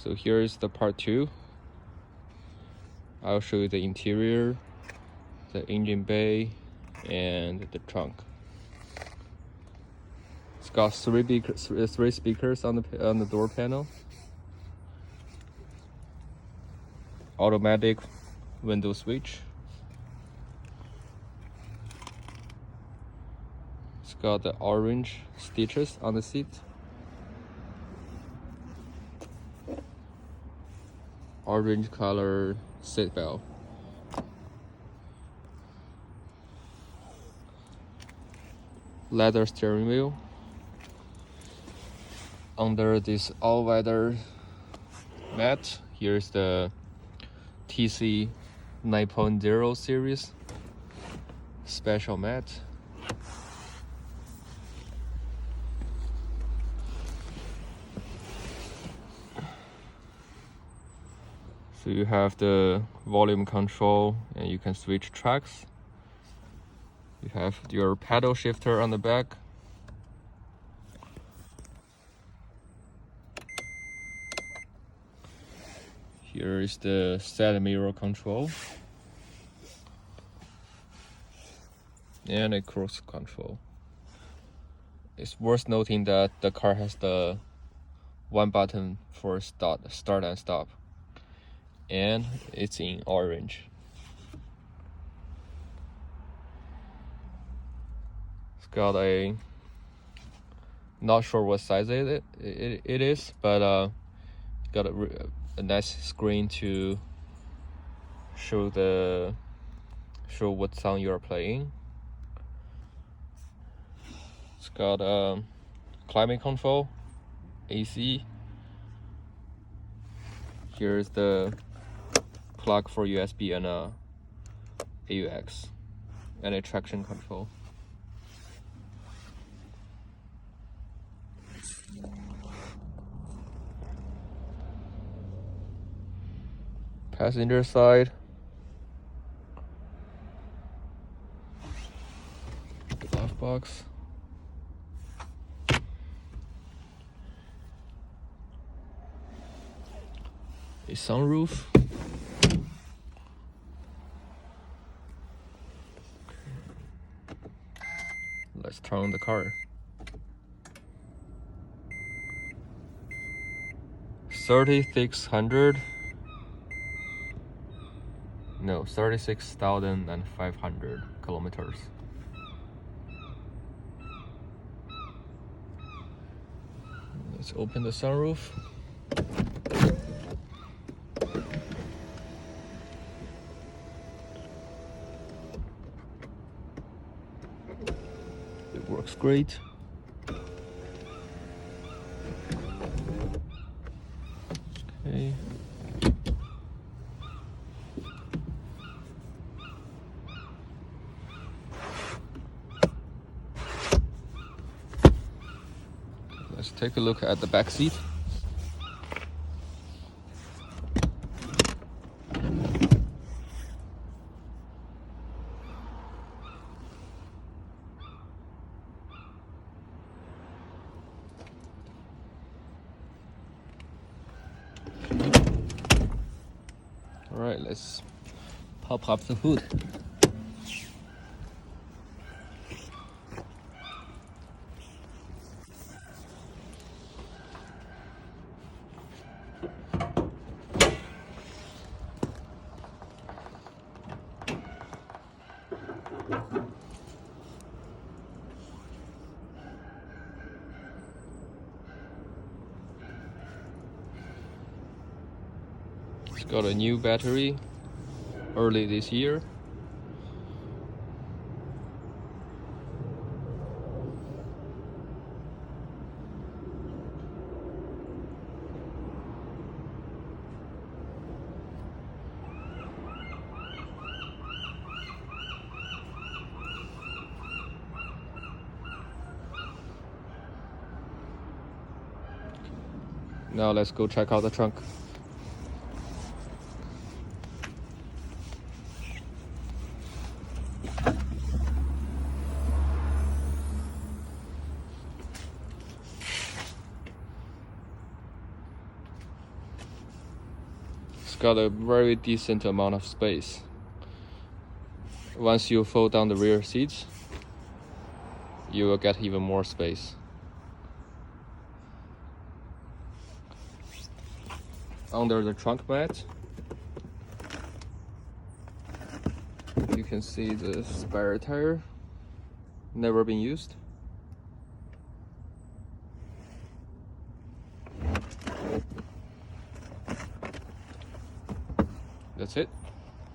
So here is the part 2. I'll show you the interior, the engine bay, and the trunk. It's got three speakers on the door panel. Automatic window switch. It's got the orange stitches on the seat. Orange color seat belt. Leather steering wheel. Under this all-weather mat, here's the TC 9.0 series special mat. So you have the volume control and you can switch tracks. You have your paddle shifter on the back. Here is the side mirror control and a cruise control. It's worth noting that the car has the one button for start and stop, and it's in orange. It's got a, not sure what size it is, but got a nice screen to show what song you're playing. It's got climate control, AC. Here's the plug for USB and AUX, and a traction control. Passenger side. Glove box. A sunroof. Let's turn on the car. 36,500 kilometers. Let's open the sunroof. It works great. Okay. Let's take a look at the back seat. All right, let's pop up the hood. It's got a new battery, early this year. Now let's go check out the trunk. It's got a very decent amount of space. Once you fold down the rear seats, you will get even more space. Under the trunk mat, you can see the spare tire, never been used. That's it.